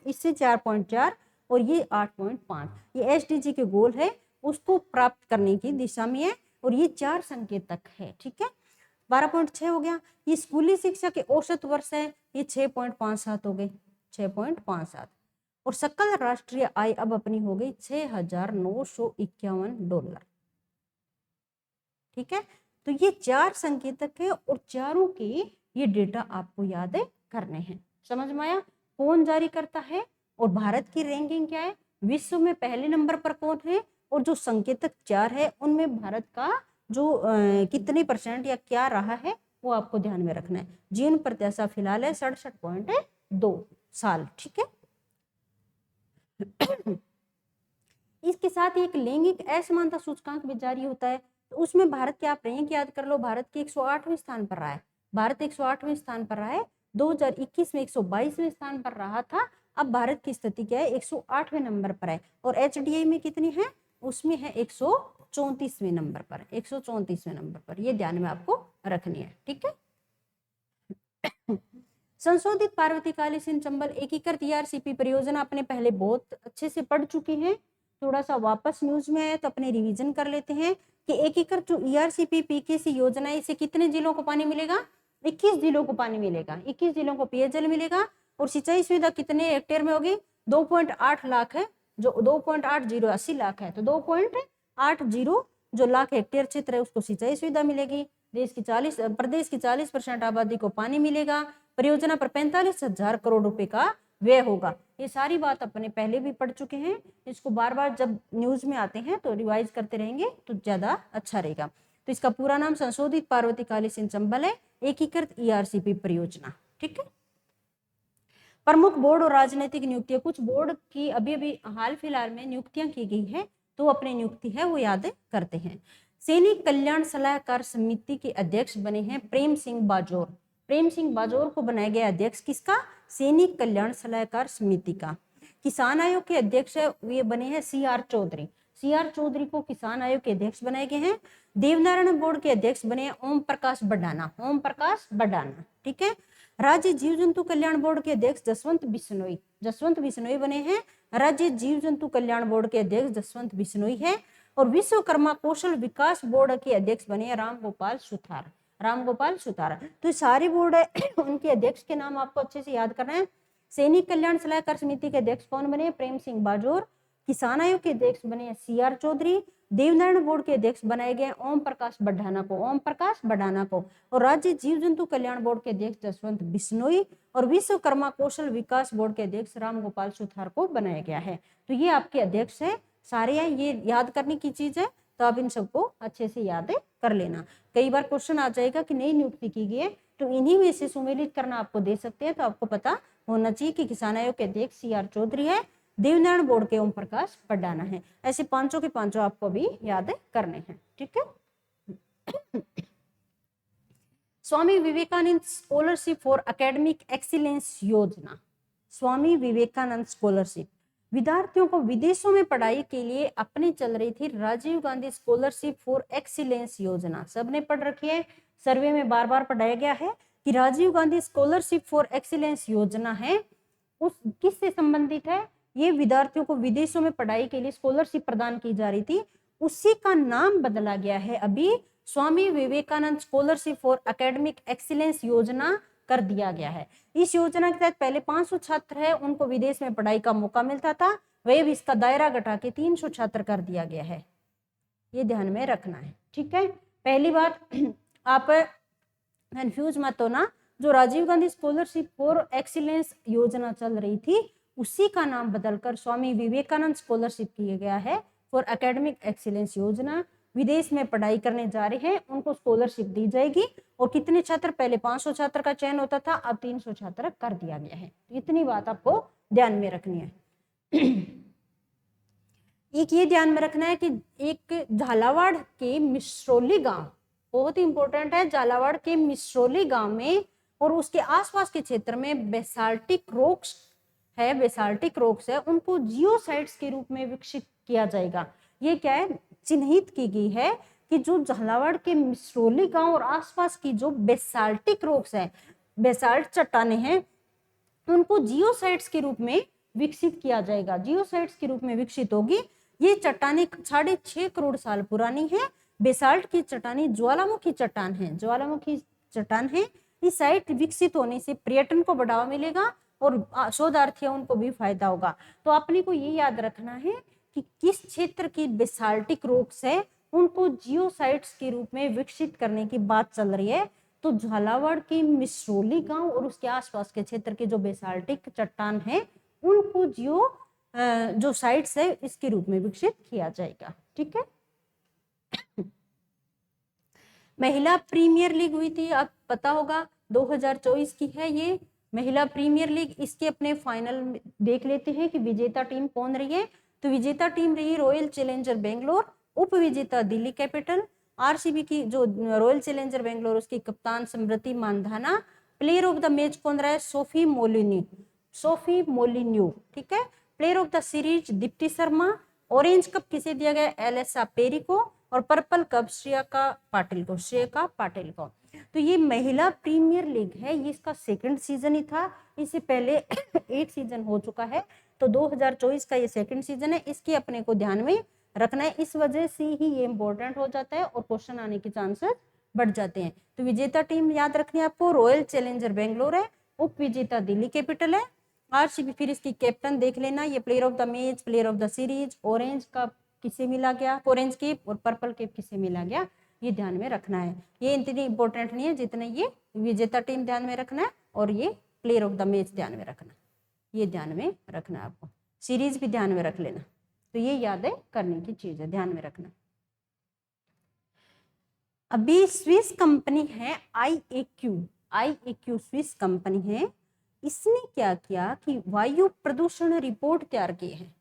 इससे 4.4 और ये 8.5। ये SDG के गोल है, उसको प्राप्त करने की दिशा में है, और ये 4 संकेतक है। ठीक है, 12.6 हो गया। ये स्कूली शिक्षा के औसत वर्ष है, ये 6.57 हो गए, 6.57। और सकल राष्ट्रीय आय अब अपनी हो गई $6,951। ठीक है, तो ये 4 संकेतक है और चारों के ये डेटा आपको याद करने हैं। समझ में आया? कौन जारी करता है और भारत की रैंकिंग क्या है, विश्व में पहले नंबर पर कौन है, और जो संकेतक 4 है उनमें भारत का जो कितने % या क्या रहा है वो आपको ध्यान में रखना है। जीवन प्रत्याशा फिलहाल है 67.2 साल। ठीक है, इसके साथ एक लैंगिक असमानता सूचकांक भी जारी होता है, तो उसमें भारत के आप रैंक याद कर लो, भारत के 108वें स्थान पर रहा है। भारत 108वें स्थान पर रहा है, 2021 में 122वें स्थान पर रहा था। अब भारत की स्थिति क्या है, 108वें नंबर पर है। और HDI में कितनी है, उसमें है 134वें नंबर पर, 134वें नंबर पर। ये ध्यान में आपको रखनी है। ठीक है, संशोधित पार्वती कालीसिंध चंबल एकीकृत ERCP परियोजना अपने पहले बहुत अच्छे से पढ़ चुके हैं, थोड़ा सा वापस न्यूज में आया तो अपने रिवीजन कर लेते हैं कि एकीकृत जो ERCP PKC योजना है, इसे कितने जिलों को पानी मिलेगा, 21 जिलों को पानी मिलेगा, 21 जिलों को पेयजल मिलेगा। और सिंचाई सुविधा कितने हेक्टेयर में होगी, 2.8 लाख है, जो 2.80 80 लाख है, तो 2.80 जो लाख हेक्टेयर क्षेत्र है उसको सिंचाई सुविधा मिलेगी। प्रदेश की 40% आबादी को पानी मिलेगा। परियोजना पर 45,000 करोड़ रुपए का व्यय होगा। ये सारी बात अपने पहले भी पढ़ चुके हैं, इसको बार बार जब न्यूज में आते हैं तो रिवाइज करते रहेंगे तो ज्यादा अच्छा रहेगा। तो इसका पूरा नाम संशोधित पार्वती कालीसिंध चंबल है, एकीकृत ERCP परियोजना। ठीक है, प्रमुख बोर्ड और राजनीतिक नियुक्तियां, कुछ बोर्ड की अभी अभी हाल फिलहाल में नियुक्तियां की गई है, तो अपनी नियुक्ति है वो याद करते हैं। सैनिक कल्याण सलाहकार समिति के अध्यक्ष बने हैं प्रेम सिंह बाजोर। प्रेम सिंह बाजोर को बनाया गया अध्यक्ष किसका, सैनिक कल्याण सलाहकार समिति का। किसान आयोग के अध्यक्ष है ये बने हैं CR चौधरी। CR चौधरी को किसान आयोग के अध्यक्ष बनाए गए हैं। देवनारायण बोर्ड के अध्यक्ष बने हैं ओम प्रकाश बडाना, ओम प्रकाश बडाना। ठीक है, राज्य जीव जंतु कल्याण बोर्ड के अध्यक्ष जसवंत बिश्नोई, जसवंत बिश्नोई बने हैं राज्य जीव जंतु कल्याण बोर्ड के अध्यक्ष जसवंत बिश्नोई है। और विश्वकर्मा कौशल विकास बोर्ड के अध्यक्ष बने हैं रामगोपाल सुथार, रामगोपाल सुथार। तो सारे बोर्ड है उनके अध्यक्ष के नाम आपको अच्छे से याद करना है। सैनिक कल्याण सलाहकार समिति के अध्यक्ष कौन बने, प्रेम सिंह बाजोर। किसान आयोग के अध्यक्ष बने CR चौधरी। देवनारायण बोर्ड के अध्यक्ष बनाए गए ओम प्रकाश बडाना को, ओम प्रकाश बडाना को। और राज्य जीव जंतु कल्याण बोर्ड के अध्यक्ष जसवंत बिश्नोई और विश्वकर्मा कौशल विकास बोर्ड के अध्यक्ष रामगोपाल सुथार को बनाया गया है। तो ये आपके अध्यक्ष है सारे हैं, ये याद करने की चीज है, तो आप इन सबको अच्छे से याद कर लेना। कई बार क्वेश्चन आ जाएगा कि नई नियुक्ति की गई है, तो इन्हीं में से सुमेलित करना आपको दे सकते हैं, तो आपको पता होना चाहिए कि किसान आयोग के अध्यक्ष CR चौधरी है, देवनारायण बोर्ड के ओम प्रकाश बडाना है। ऐसे पांचों के पांचों आपको भी याद करने हैं। ठीक है, Swami Vivekananda scholarship for academic excellence योजना, स्वामी विवेकानंद स्कॉलरशिप विद्यार्थियों को विदेशों में पढ़ाई के लिए अपने चल रही थी Rajiv Gandhi scholarship for excellence योजना। सबने पढ़ रखी है, सर्वे में बार बार पढ़ाया गया है कि Rajiv Gandhi scholarship for excellence योजना है, उस किससे संबंधित है, ये विद्यार्थियों को विदेशों में पढ़ाई के लिए स्कॉलरशिप प्रदान की जा रही थी, उसी का नाम बदला गया है अभी Swami Vivekananda scholarship for academic excellence योजना कर दिया गया है। इस योजना के तहत पहले 500 छात्र है उनको विदेश में पढ़ाई का मौका मिलता था, वह भी इसका दायरा घटा के 300 छात्र कर दिया गया है, ये ध्यान में रखना है। ठीक है, पहली बात आप कंफ्यूज मत होना, जो Rajiv Gandhi scholarship for excellence योजना चल रही थी उसी का नाम बदलकर स्वामी विवेकानंद स्कॉलरशिप किया गया है फॉर एकेडमिक एक्सीलेंस योजना। विदेश में पढ़ाई करने जा रहे हैं उनको स्कॉलरशिप दी जाएगी, और कितने छात्र, पहले 500 छात्र का चयन होता था, अब 300 छात्र कर दिया गया है। इतनी बात आपको ध्यान में रखनी है। एक ये ध्यान में रखना है कि एक झालावाड़ के मिश्रोली गांव बहुत ही इंपॉर्टेंट है, झालावाड़ के मिश्रोली गांव में और उसके आसपास के क्षेत्र में बेसाल्टिक रॉक्स है, बेसाल्टिक रॉक्स है, उनको जियोसाइट्स के रूप में विकसित किया जाएगा। ये क्या है, चिन्हित की गई है कि जो झालावाड़ के मिश्रोली गांव और आसपास की जो बेसाल्टिक रॉक्स है, बेसाल्ट चट्टाने हैं, उनको जियोसाइट्स के रूप में विकसित किया जाएगा, जियोसाइट्स के रूप में विकसित होगी। ये चट्टाने 6.5 करोड़ साल पुरानी है। बेसाल्ट की चट्टानी ज्वालामुखी चट्टान है, ज्वालामुखी चट्टान है। इस साइट विकसित होने से पर्यटन को बढ़ावा मिलेगा और शोधार्थी है उनको भी फायदा होगा। तो अपने को ये याद रखना है कि किस क्षेत्र की बेसाल्टिक रॉक्स है उनको जियोसाइट्स के रूप में विकसित करने की बात चल रही है। तो झालावाड़ के मिसरोली गांव और उसके आसपास के क्षेत्र के जो बेसाल्टिक चट्टान है उनको जो साइट्स है इसके रूप में विकसित किया जाएगा। ठीक है। महिला प्रीमियर लीग हुई थी, अब पता होगा 2024 की है ये महिला प्रीमियर लीग। इसके अपने फाइनल देख लेते हैं कि विजेता टीम कौन रही है। तो विजेता टीम रही रॉयल चैलेंजर बेंगलोर, उप विजेता दिल्ली कैपिटल। आरसीबी की जो रॉयल चैलेंजर बेंगलोर उसकी कप्तान Smriti Mandhana. Player of the match कौन रहा है? Sophie Molineux. ठीक है। Player of the series Deepti Sharma. Orange cap किसे दिया गया? एलेसा पेरी को। और पर्पल कप श्रेया पाटिल को। तो ये महिला प्रीमियर लीग है, ये इसका सेकंड सीजन ही था, इससे पहले एक सीजन हो चुका है। तो 2024 का ये सेकंड सीजन है, इसके अपने को ध्यान में रखना है। इस वजह से ही ये इंपॉर्टेंट हो जाता है और क्वेश्चन आने के चांसेस बढ़ जाते हैं। तो विजेता टीम याद रखनी है आपको, रॉयल चैलेंजर बेंगलोर है, उप विजेता दिल्ली कैपिटल है। आरसीबी फिर इसकी कैप्टन देख लेना, ये player of the match, player of the series, orange cap किसे मिला गया, ऑरेंज केप, और पर्पल केप किसे मिला गया, ये ध्यान में रखना है। ये इतनी इंपॉर्टेंट नहीं है जितने ये विजेता टीम ध्यान में रखना है और ये प्लेयर ऑफ द मैच ध्यान में रखना, ये ध्यान में रखना है आपको। सीरीज भी ध्यान में रख लेना। तो ये यादें करने की चीज है, ध्यान में रखना। अभी स्विस कंपनी है IAQ स्विस कंपनी है। इसने क्या किया कि वायु प्रदूषण रिपोर्ट तैयार की है,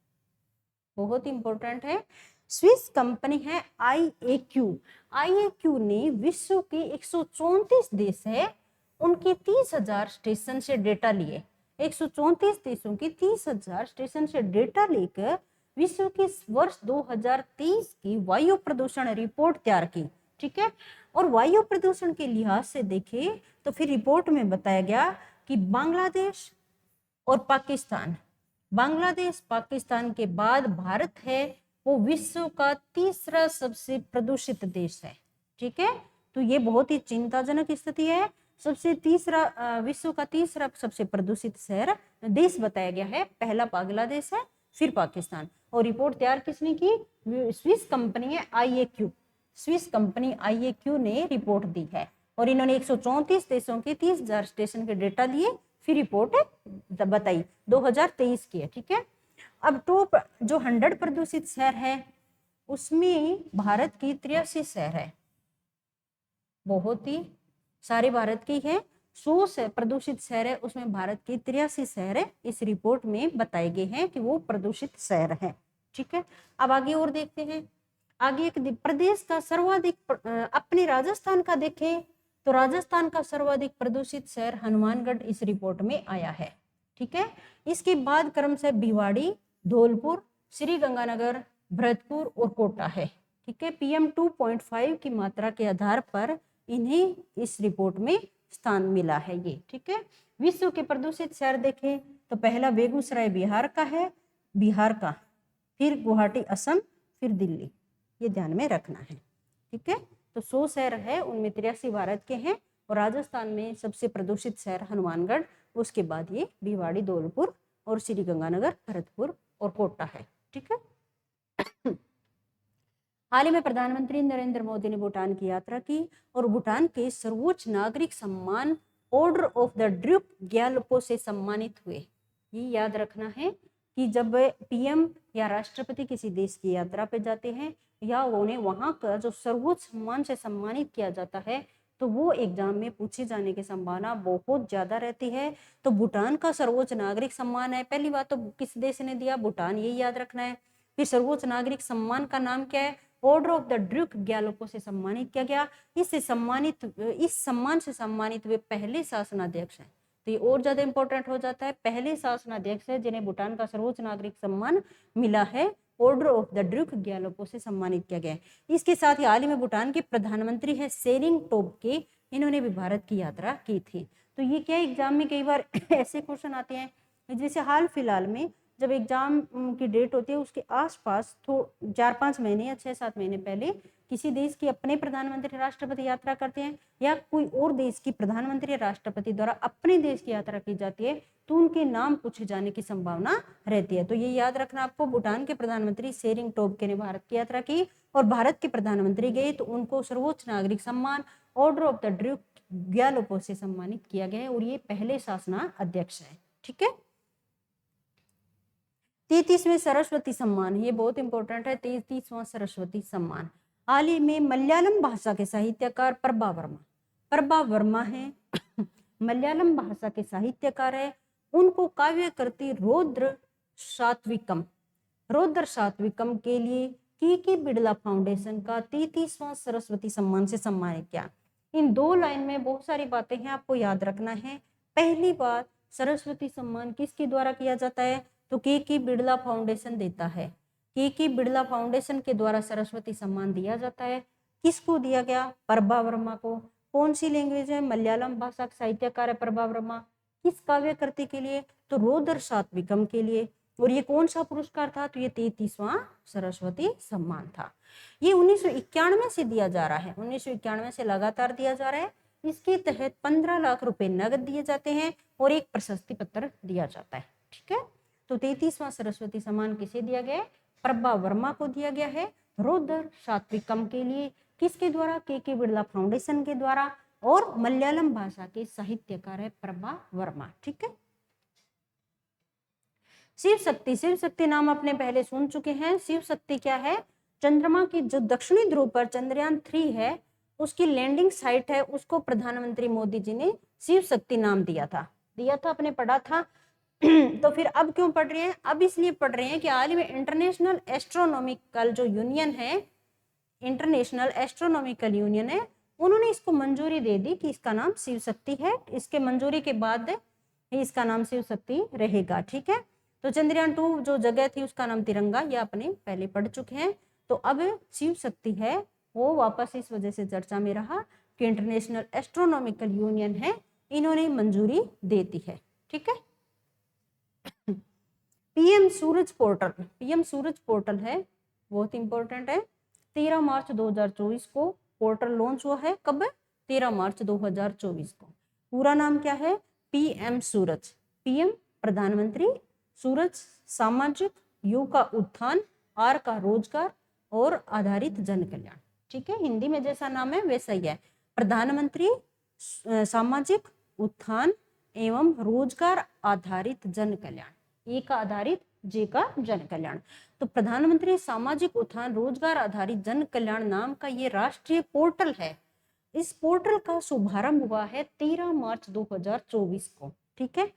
बहुत इंपॉर्टेंट है। स्विस कंपनी है IAQ ने विश्व के 134 देश है उनके 30,000 स्टेशन से डेटा लिए। 134 देशों के 30,000 स्टेशन से डेटा लेकर विश्व के वर्ष 2023 की वायु प्रदूषण रिपोर्ट तैयार की। ठीक है। और वायु प्रदूषण के लिहाज से देखें तो फिर रिपोर्ट में बताया गया कि बांग्लादेश और पाकिस्तान के बाद भारत है वो विश्व का तीसरा सबसे प्रदूषित देश है। ठीक है। तो ये बहुत ही चिंताजनक स्थिति है। विश्व का तीसरा सबसे प्रदूषित देश बताया गया है। पहला बांग्लादेश है, फिर पाकिस्तान। और रिपोर्ट तैयार किसने की? स्विस कंपनी है IAQ। स्विस कंपनी IAQ ने रिपोर्ट दी है और इन्होंने 134 देशों के 30,000 स्टेशन के डेटा लिए, फिर रिपोर्ट बताई 2023 की है। ठीक है। अब टॉप जो 100 प्रदूषित शहर है उसमें भारत की 83 शहर है, बहुत ही सारे भारत के हैं। 100 प्रदूषित शहर है उसमें भारत के 83 शहर है इस रिपोर्ट में बताए गए हैं कि वो प्रदूषित शहर है। ठीक है। अब आगे और देखते हैं। आगे एक प्रदेश का सर्वाधिक अपने राजस्थान का देखें तो राजस्थान का सर्वाधिक प्रदूषित शहर हनुमानगढ़ इस रिपोर्ट में आया है। ठीक है। इसके बाद क्रमशः भिवाड़ी, धौलपुर, श्री गंगानगर, भरतपुर और कोटा है। ठीक है। PM 2.5 की मात्रा के आधार पर इन्हें इस रिपोर्ट में स्थान मिला है ये। ठीक है। विश्व के प्रदूषित शहर देखें तो पहला बेगूसराय बिहार का, फिर गुवाहाटी असम, फिर दिल्ली, ये ध्यान में रखना है। ठीक है। तो 100 शहर है उनमें 83 भारत के हैं और राजस्थान में सबसे प्रदूषित शहर हनुमानगढ़, उसके बाद ये भिवाड़ी, धौलपुर और श्री गंगानगर, भरतपुर और कोटा है। ठीक है। हाल ही में प्रधानमंत्री नरेंद्र मोदी ने भूटान की यात्रा की और भूटान के सर्वोच्च नागरिक सम्मान order of the Duke Gyalpo से सम्मानित हुए। ये याद रखना है कि जब PM या राष्ट्रपति किसी देश की यात्रा पे जाते हैं या उन्हें वहां का जो सर्वोच्च सम्मान से सम्मानित किया जाता है तो वो एग्जाम में पूछे जाने की संभावना बहुत ज्यादा रहती है। तो भूटान का सर्वोच्च नागरिक सम्मान है, पहली बात तो किस देश ने दिया? भूटान, ये याद रखना है। फिर सर्वोच्च नागरिक सम्मान का नाम क्या है? Order of the Duke Gyalpo से सम्मानित किया गया। इस सम्मान से सम्मानित हुए पहले शासनाध्यक्ष हैं, तो ये और ज्यादा इंपॉर्टेंट हो जाता है। पहले शासनाध्यक्ष है जिन्हें भूटान का सर्वोच्च नागरिक सम्मान मिला है, order of the Duke Gyalpo से सम्मानित किया गया है। इसके साथ ही हाल ही में भूटान के प्रधानमंत्री है सेरिंग टोब्गे, इन्होंने भी भारत की यात्रा की थी। तो ये क्या एग्जाम में कई बार ऐसे क्वेश्चन आते हैं, जैसे हाल फिलहाल में जब एग्जाम की डेट होती है उसके आसपास तो 4-5 महीने या 6-7 महीने पहले किसी देश की अपने प्रधानमंत्री राष्ट्रपति यात्रा करते हैं या कोई और देश की प्रधानमंत्री राष्ट्रपति द्वारा अपने देश की यात्रा की जाती है तो उनके नाम पूछे जाने की संभावना रहती है। तो ये याद रखना आपको, भूटान के प्रधानमंत्री शेरिंग टोब्गे ने भारत की यात्रा की और भारत के प्रधानमंत्री गए तो उनको सर्वोच्च नागरिक सम्मान ऑर्डर ऑफ द ड्यूक ग्यालोपो से सम्मानित किया गया है और ये पहले शासना अध्यक्ष है। ठीक है। 33वें सरस्वती सम्मान, ये बहुत इंपॉर्टेंट है। 33वां सरस्वती सम्मान हाल ही में मलयालम भाषा के साहित्यकार प्रभा वर्मा, प्रभा वर्मा है मलयालम भाषा के साहित्यकार है, उनको काव्य कृति रौद्र सात्विकम के लिए के बिड़ला फाउंडेशन का 33वां सरस्वती सम्मान से सम्मानित किया। इन दो लाइन में बहुत सारी बातें हैं, आपको याद रखना है। पहली बात, सरस्वती सम्मान किसके द्वारा किया जाता है तो के बिड़ला फाउंडेशन देता है। के बिड़ला फाउंडेशन के द्वारा सरस्वती सम्मान दिया जाता है। किसको दिया गया? प्रभा वर्मा को। कौन सी लैंग्वेज है? मलयालम भाषा का साहित्यकार है प्रभा वर्मा। किस काव्य कृति के लिए? तो रौद्र सात्विकम के लिए। और ये कौन सा पुरस्कार था? तो ये 33वां सरस्वती सम्मान था। ये 1991 से दिया जा रहा है, 1991 से लगातार दिया जा रहा है। इसके तहत 15 लाख रुपए नगद दिए जाते हैं और एक प्रशस्ति पत्र दिया जाता है। ठीक है। तो 33वां सरस्वती सम्मान किसे दिया गया? प्रभा वर्मा को दिया गया है, रौद्र सात्विकम के लिए। किसके द्वारा? के बिड़ला फाउंडेशन के द्वारा। और मलयालम भाषा के साहित्यकार है प्रभा वर्मा। ठीक है। शिव शक्ति, शिव शक्ति नाम आपने पहले सुन चुके हैं। शिव शक्ति क्या है? चंद्रमा की जो दक्षिणी ध्रुव पर चंद्रयान 3 है उसकी लैंडिंग साइट है, उसको प्रधानमंत्री मोदी जी ने शिव शक्ति नाम दिया था, आपने पढ़ा था। तो फिर अब क्यों पढ़ रहे हैं? अब इसलिए पढ़ रहे हैं कि हाल ही में इंटरनेशनल एस्ट्रोनॉमिकल जो यूनियन है, इंटरनेशनल एस्ट्रोनॉमिकल यूनियन है, उन्होंने इसको मंजूरी दे दी कि इसका नाम शिव शक्ति है। इसके मंजूरी के बाद इसका नाम शिव शक्ति रहेगा। ठीक है। तो चंद्रयान 2 जो जगह थी उसका नाम तिरंगा, ये अपने पहले पढ़ चुके हैं। तो अब शिव शक्ति है वो वापस इस वजह से चर्चा में रहा कि इंटरनेशनल एस्ट्रोनॉमिकल यूनियन है, इन्होंने मंजूरी देती है। ठीक है। पीएम सूरज पोर्टल, पीएम सूरज पोर्टल है, बहुत इंपॉर्टेंट है। 13 मार्च 2024 को पोर्टल लॉन्च हुआ है। कब? 13 मार्च 2024 को। पूरा नाम क्या है? पीएम सूरज। पीएम प्रधानमंत्री, सूरज सामाजिक, यू का उत्थान, आर का रोजगार और आधारित जन कल्याण। ठीक है। हिंदी में जैसा नाम है वैसा ही है, प्रधानमंत्री सामाजिक उत्थान एवं रोजगार आधारित जन कल्याण। ए का आधारित, जे का जन कल्याण। तो प्रधानमंत्री सामाजिक उत्थान रोजगार आधारित जन कल्याण नाम का ये राष्ट्रीय पोर्टल है। इस पोर्टल का शुभारंभ हुआ है 13 मार्च 2024 को। ठीक है।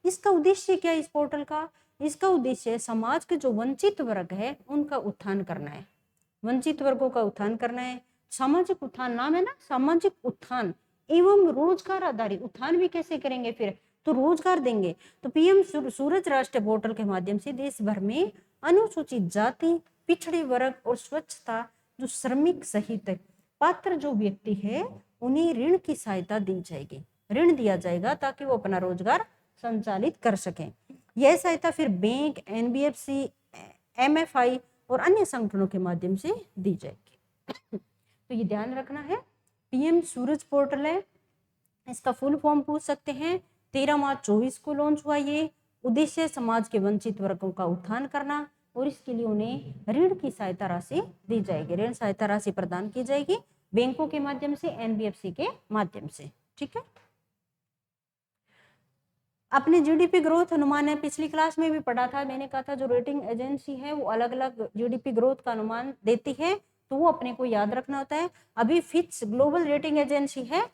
इसका उद्देश्य क्या है इस पोर्टल का? इसका उद्देश्य समाज के जो वंचित वर्ग है उनका उत्थान करना है, वंचित वर्गों का उत्थान करना है। सामाजिक उत्थान नाम है ना, सामाजिक उत्थान एवं रोजगार आधारित। उत्थान भी कैसे करेंगे फिर? तो रोजगार देंगे। तो पीएम सूरज राष्ट्रीय पोर्टल के माध्यम से देश भर में अनुसूचित जाति, पिछड़े वर्ग और स्वच्छता जो श्रमिक सहित पात्र जो व्यक्ति है उन्हें ऋण की सहायता दी जाएगी, ऋण दिया जाएगा ताकि वो अपना रोजगार संचालित कर सकें। यह सहायता फिर बैंक, एनबीएफसी, एमएफआई और अन्य संगठनों के माध्यम से दी जाएगी। तो ये ध्यान रखना है। पीएम सूरज पोर्टल है, इसका फुल फॉर्म पूछ सकते हैं। 13 मार्च 24 को लॉन्च हुआ। ये उद्देश्य समाज के वंचित वर्गों का उत्थान करना और इसके लिए उन्हें ऋण की सहायता राशि दी जाएगी, ऋण सहायता राशि प्रदान की जाएगी बैंकों के माध्यम से, एनबीएफसी के माध्यम से। ठीक है। अपने जीडीपी ग्रोथ अनुमान है, पिछली क्लास में भी पढ़ा था, मैंने कहा था जो रेटिंग एजेंसी है वो अलग अलग जीडीपी ग्रोथ का अनुमान देती है, तो वो अपने को याद रखना होता है। अभी फिच ग्लोबल रेटिंग एजेंसी है,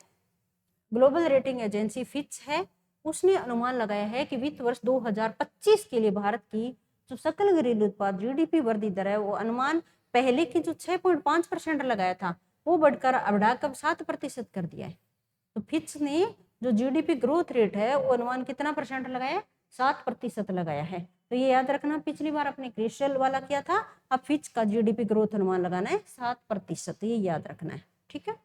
ग्लोबल रेटिंग एजेंसी फिच है, उसने अनुमान लगाया है कि वित्त वर्ष 2025 के लिए भारत की जो सकल घरेलू उत्पाद जीडीपी वृद्धि दर है वो अनुमान पहले की जो 6.5% लगाया था वो बढ़ाकर 7% कर दिया है। तो फिच ने जो जीडीपी ग्रोथ रेट है वो अनुमान कितना परसेंट लगाया? 7% लगाया है। तो ये याद रखना, पिछली बार अपने क्रिस्टल वाला किया था, अब फिच का जीडीपी ग्रोथ अनुमान लगाना है 7%, ये याद रखना है। ठीक है।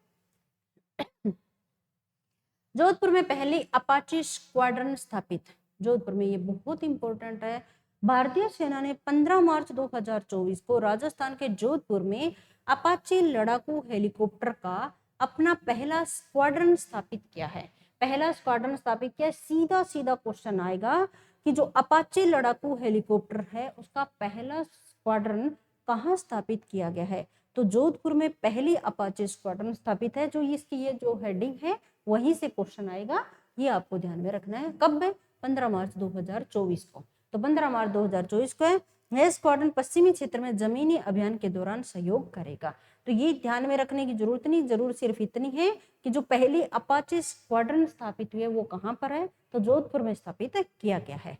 जोधपुर में पहली अपाची स्क्वाड्रन स्थापित, जोधपुर में, ये बहुत इंपॉर्टेंट है। भारतीय सेना ने 15 मार्च 2024 को राजस्थान के जोधपुर में अपाचे लड़ाकू हेलीकॉप्टर का अपना पहला स्क्वाड्रन स्थापित किया है। पहला स्क्वाड्रन स्थापित किया। सीधा सीधा क्वेश्चन आएगा कि जो अपाचे लड़ाकू हेलीकॉप्टर है उसका पहला स्क्वाड्रन कहाँ स्थापित किया गया है? तो जोधपुर में पहली अपाचे स्क्वाड्रन स्थापित है। जो इसकी ये जो हेडिंग है वहीं से क्वेश्चन आएगा, ये आपको ध्यान में रखना है। कब है? 15 मार्च 2024 को। तो 15 मार्च 2024 को है। यह स्क्वाड्रन पश्चिमी क्षेत्र में जमीनी अभियान के दौरान सहयोग करेगा। तो ये ध्यान में रखने की जरूरत नहीं, जरूर सिर्फ इतनी है कि जो पहली अपाचे स्क्वाड्रन स्थापित हुई है वो कहाँ पर है? तो जोधपुर में स्थापित किया गया है।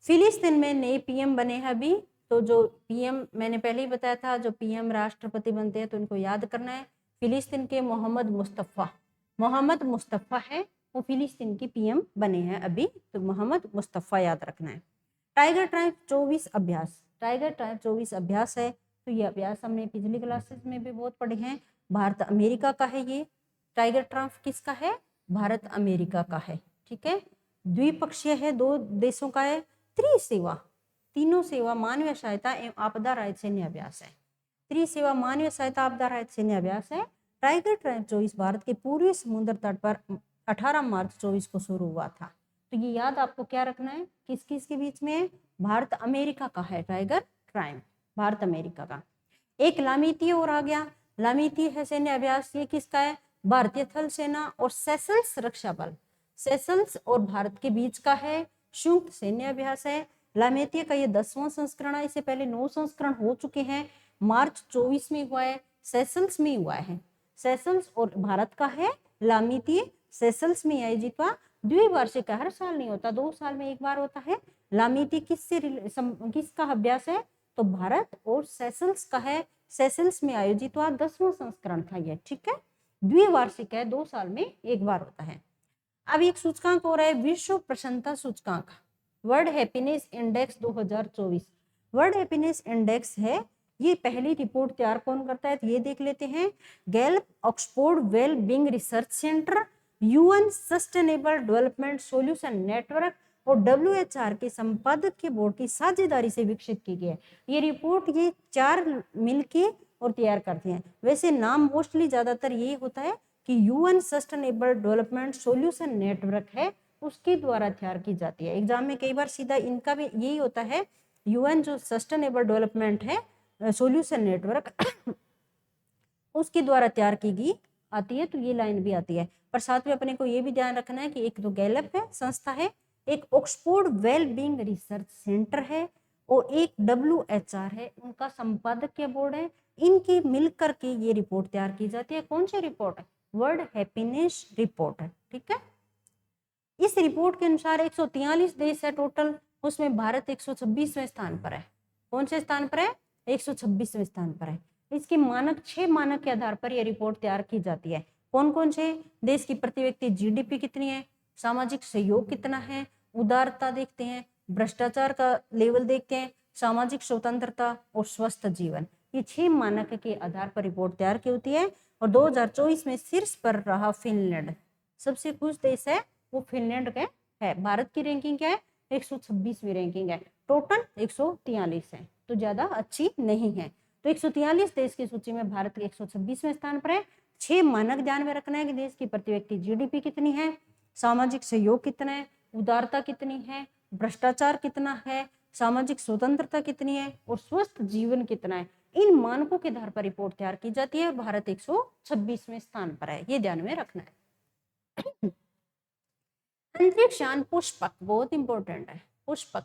फिलिस्तीन में नए पीएम बने हैं अभी। तो जो पीएम मैंने पहले ही बताया था, जो पीएम राष्ट्रपति बनते हैं तो इनको याद करना है। फिलिस्तीन के मोहम्मद मुस्तफा है, वो फिलिस्तीन की पीएम बने हैं अभी। तो मोहम्मद मुस्तफा याद रखना है। टाइगर ट्राइब 24 अभ्यास, टाइगर ट्राइब 24 अभ्यास है। तो ये अभ्यास हमने पिछली क्लासेस में भी बहुत पढ़े हैं। भारत अमेरिका का है ये। टाइगर ट्राइब किसका है? भारत अमेरिका का है। ठीक है, द्विपक्षीय है, दो देशों का है। त्रिसेवा, तीनों सेवा मानवीय सहायता एवं आपदा राहत सैन्य अभ्यास है। त्रिसेवा मानवीय सहायता आपदा राहत सैन्य अभ्यास है। टाइगर ट्राइब 24 भारत के पूर्वी समुद्र तट पर 18 मार्च 24 को शुरू हुआ था। तो ये याद आपको क्या रखना है, किस किस के बीच में है? भारत अमेरिका का है टाइगर ट्राइब, भारत अमेरिका का। एक लामीती और आ गया। लामीती है सैन्य अभ्यास, ये किसका है? भारतीय थल सेना और सेशल्स रक्षा बल, सेशल्स और भारत के बीच का है। संयुक्त सैन्य अभ्यास है। लामेतिया का ये 10वां संस्करण है। इससे पहले 9 संस्करण हो चुके हैं। मार्च 24 में हुआ है, सेशल्स में हुआ है। सेशल्स और भारत का है। लामीती सेशल्स में आयोजित हुआ। द्विवार्षिक का, हर साल नहीं होता, 2 साल में एक बार होता है। लामीती किसका अभ्यास है? तो भारत और सेशल्स का है। सेशल्स में आयोजित हुआ, 10वां संस्करण था ये। ठीक है, द्विवार्षिक है, 2 साल में एक बार होता है। अब एक सूचकांक हो रहा है, विश्व प्रसन्नता सूचकांक, world happiness index 2024। World happiness index है, ये पहली रिपोर्ट तैयार कौन करता है? तो ये देख लेते हैं। Gallup Oxford well being research centre, UN sustainable development solution network और WHR के संपादकीय बोर्ड की साझेदारी से विकसित की गई है। ये रिपोर्ट ये 4 मिलके और तैयार करते हैं। वैसे नाम मोस्टली ज्यादातर ये होता है कि UN sustainable development solution network है, उसके द्वारा तैयार की जाती है। एग्जाम में कई बार सीधा इनका भी यही होता है, यूएन जो सस्टेनेबल डेवलपमेंट है सॉल्यूशन नेटवर्क उसके द्वारा तैयार की गई आती है। तो ये लाइन भी आती है। पर साथ में अपने को ये भी ध्यान रखना है कि एक तो गैलप है संस्था है, एक Oxford well being research centre है और एक WHR है, उनका संपादकीय बोर्ड है। इनकी मिलकर के ये रिपोर्ट तैयार की जाती है। कौन सी रिपोर्ट है? वर्ल्ड हैप्पीनेस रिपोर्ट है। ठीक है, इस रिपोर्ट के अनुसार 143 देश है टोटल, उसमें भारत 126वें स्थान पर है। कौन से स्थान पर है? 126वें स्थान पर है। इसके मानक 6 मानक के आधार पर यह रिपोर्ट तैयार की जाती है। कौन कौन से? देश की प्रति व्यक्ति GDP कितनी है, सामाजिक सहयोग कितना है, उदारता देखते हैं, भ्रष्टाचार का लेवल देखते हैं, सामाजिक स्वतंत्रता और स्वस्थ जीवन। ये 6 मानक के आधार पर रिपोर्ट तैयार की होती है। और 2024 में शीर्ष पर रहा फिनलैंड, सबसे खुश देश है वो फिनलैंड का है। भारत की रैंकिंग क्या है? 126वीं रैंकिंग है। टोटल 143 है, तो ज्यादा अच्छी नहीं है। तो 143 देश की सूची में भारत के 126वें स्थान पर है। 6 मानक ध्यान में रखना है कि देश की प्रति व्यक्ति GDP कितनी है, सामाजिक सहयोग कितना है, उदारता कितनी है, भ्रष्टाचार कितना है, सामाजिक स्वतंत्रता कितनी है और स्वस्थ जीवन कितना है। इन मानकों के आधार पर रिपोर्ट तैयार की जाती है। भारत 126वें स्थान पर है, ये ध्यान में रखना है। अंतरिक्षयान पुष्पक बहुत इंपॉर्टेंट है। पुष्पक,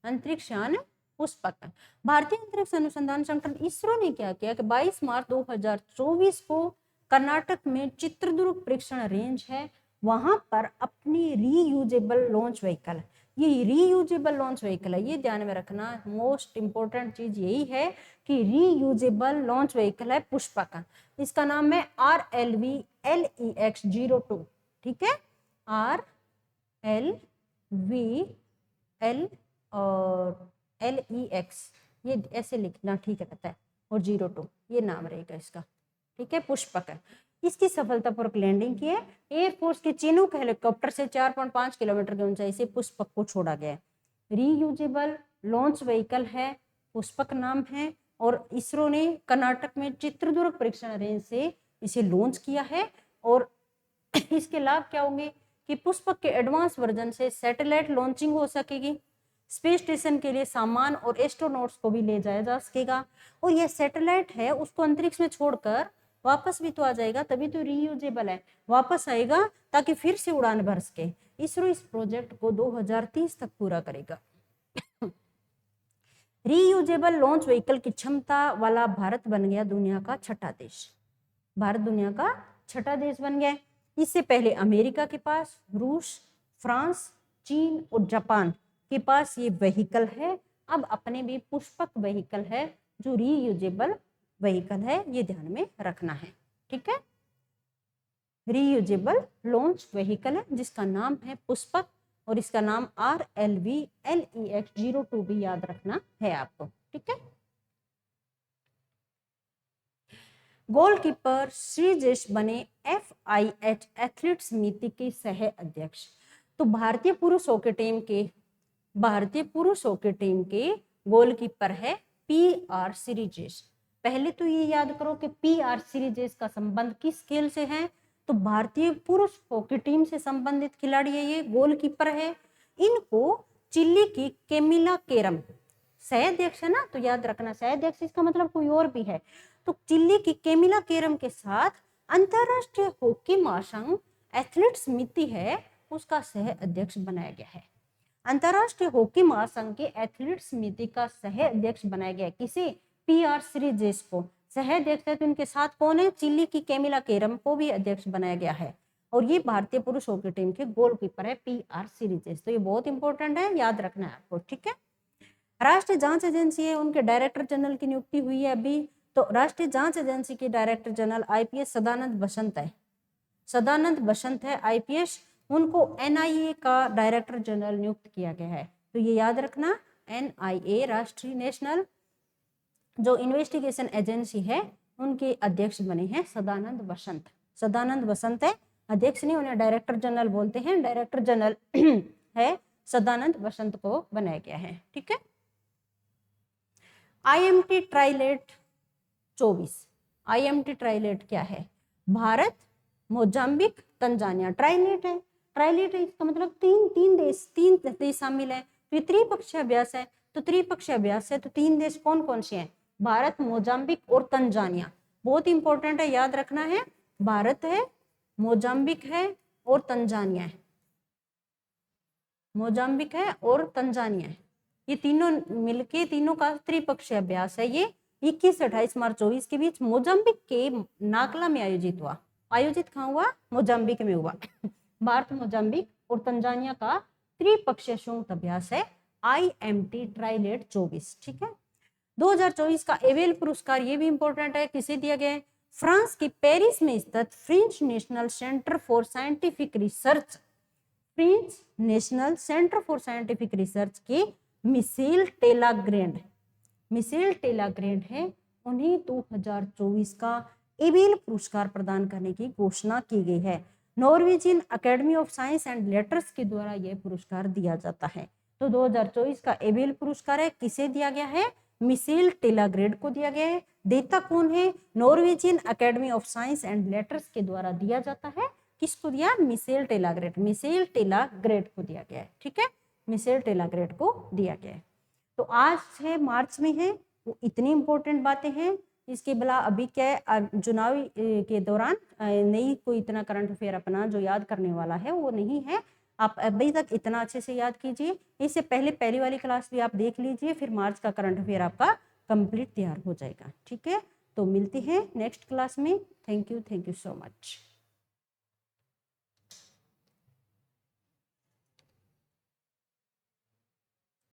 अंतरिक्षयान पुष्पक। भारतीय अंतरिक्ष अनुसंधान संगठन इसरो ने क्या किया कि 22 मार्च 2024 को कर्नाटक में चित्रदुर्ग परीक्षण रेंज है, वहां पर अपनी रीयूजेबल लॉन्च व्हीकल, ये रीयूजेबल लॉन्च व्हीकल है, ये ध्यान में रखना। मोस्ट इंपोर्टेंट चीज यही है कि रीयूजेबल लॉन्च व्हीकल है पुष्पक। इसका नाम है RLV LEX-02। ठीक है, RLVL और LEX, ये ऐसे लिखना ठीक रहता है, और 02 ये नाम रहेगा इसका। ठीक है, पुष्पक है। इसकी सफलतापूर्वक लैंडिंग की है। एयरफोर्स के चिनूक हेलीकॉप्टर से 4.5 किलोमीटर की ऊंचाई से पुष्पक को छोड़ा गया है। रीयूजेबल लॉन्च व्हीकल है, पुष्पक नाम है और इसरो ने कर्नाटक में चित्रदुर्ग परीक्षण रेंज से इसे लॉन्च किया है। और इसके लाभ क्या होंगे कि पुष्पक के एडवांस वर्जन से सैटेलाइट लॉन्चिंग हो सकेगी, स्पेस स्टेशन के लिए सामान और एस्ट्रोनॉट्स को भी ले जाया जा सकेगा। और ये सैटेलाइट है उसको अंतरिक्ष में छोड़कर वापस भी तो आ जाएगा, तभी तो रीयूजेबल है, वापस आएगा ताकि फिर से उड़ान भर सके। इसरो इस प्रोजेक्ट को 2030 तक पूरा करेगा। रीयूजेबल लॉन्च व्हीकल की क्षमता वाला भारत बन गया दुनिया का छठा देश। भारत दुनिया का छठा देश बन गया। इससे पहले अमेरिका के पास, रूस, फ्रांस, चीन और जापान के पास ये व्हीकल है। अब अपने भी पुष्पक व्हीकल है जो रीयूजेबल व्हीकल है, ये ध्यान में रखना है। ठीक है, रीयूजेबल लॉन्च व्हीकल है जिसका नाम है पुष्पक और इसका नाम RLV-LEX-02 भी याद रखना है आपको। ठीक है, गोलकीपर श्रीजेश बने FIH एथलीट समिति के सह अध्यक्ष। तो भारतीय पुरुष हॉकी टीम के गोलकीपर है PR श्रीजेश। पहले तो ये याद करो कि PR श्रीजेश का संबंध किस खेल से है, तो भारतीय पुरुष हॉकी टीम से संबंधित खिलाड़ी है, ये गोलकीपर है। इनको चिली की कैमिला केरम सह-अध्यक्ष है ना, तो याद रखना सह-अध्यक्ष इसका मतलब कोई और भी है। तो चिली की कैमिला केरम के साथ अंतरराष्ट्रीय हॉकी महासंघ एथलीट समिति है उसका सह अध्यक्ष बनाया गया है। अंतरराष्ट्रीय हॉकी महासंघ के एथलीट समिति का सह अध्यक्ष बनाया गया है। किसे? PR श्रीजेश को सह अध्यक्ष है, तो इनके साथ कौन है? चिली की कैमिला केरम को भी अध्यक्ष बनाया गया है। और ये भारतीय पुरुष हॉकी टीम के गोलकीपर है PR श्रीजेश। तो ये बहुत इंपॉर्टेंट है, याद रखना है आपको। ठीक है, राष्ट्रीय जांच एजेंसी है, उनके डायरेक्टर जनरल की नियुक्ति हुई है अभी। तो राष्ट्रीय जांच एजेंसी के डायरेक्टर जनरल IPS सदानंद बसंत है। सदानंद बसंत है IPS, उनको NIA का डायरेक्टर जनरल नियुक्त किया गया है। तो ये याद रखना, NIA राष्ट्रीय नेशनल जो इन्वेस्टिगेशन एजेंसी है उनके अध्यक्ष बने हैं सदानंद बसंत। सदानंद बसंत है अध्यक्ष, नहीं उन्हें डायरेक्टर जनरल बोलते हैं, डायरेक्टर जनरल है सदानंद बसंत को बनाया गया है। ठीक है, IMT ट्राइलेट 24। IMT ट्राइलेट क्या है? Bharat, Mozambique, Tanzania. ट्राइलेट है, ट्राइलेट है इसका मतलब तीन देश शामिल है। तो ये त्रिपक्षीय अभ्यास है, तो त्रिपक्षीय अभ्यास है तो 3 देश कौन कौन से हैं? भारत, मोजाम्बिक और तंजानिया। बहुत इंपॉर्टेंट है, याद रखना है। भारत है, मोजाम्बिक है और तंजानिया है। मोजाम्बिक है और तंजानिया है, ये तीनों मिलके तीनों का त्रिपक्षीय अभ्यास है। ये 21 से 28 मार्च 24 के बीच मोजाम्बिक के नाकला में आयोजित हुआ। आयोजित कहाँ हुआ? मोजाम्बिक में हुआ। भारत, मोजाम्बिक और तंजानिया का त्रिपक्षीय संयुक्त अभ्यास है IMT ट्राइलेट 24। ठीक है, 2024 का एवेल पुरस्कार ये भी इंपॉर्टेंट है, किसे दिया गया है? फ्रांस की पेरिस में स्थित French national centre for scientific research, French national centre for scientific research के मिशेल टेलाग्रैंड है, उन्हें 2024 का एबेल पुरस्कार प्रदान करने की घोषणा की गई है। Norwegian academy of science and letters के द्वारा यह पुरस्कार दिया जाता है। तो 2024 का एबेल पुरस्कार है, किसे दिया गया है? मिशेल टेलाग्रैंड को दिया गया है। देता कौन है? Norwegian academy of science and letters के द्वारा दिया जाता है। किसको दिया? मिशेल टेलाग्रैंड को दिया गया है। ठीक है, मिशेल टेलाग्रैंड को दिया गया है। तो आज 6 मार्च में है, वो इतनी इंपॉर्टेंट बातें हैं। इसके अलावा अभी क्या है, चुनावी के दौरान नहीं कोई इतना करंट अफेयर अपना जो याद करने वाला है वो नहीं है। आप अभी तक इतना अच्छे से याद कीजिए, इससे पहले पहली वाली क्लास भी आप देख लीजिए, फिर मार्च का करंट अफेयर आपका कंप्लीट तैयार हो जाएगा। ठीक है, तो मिलते हैं नेक्स्ट क्लास में। Thank you so much.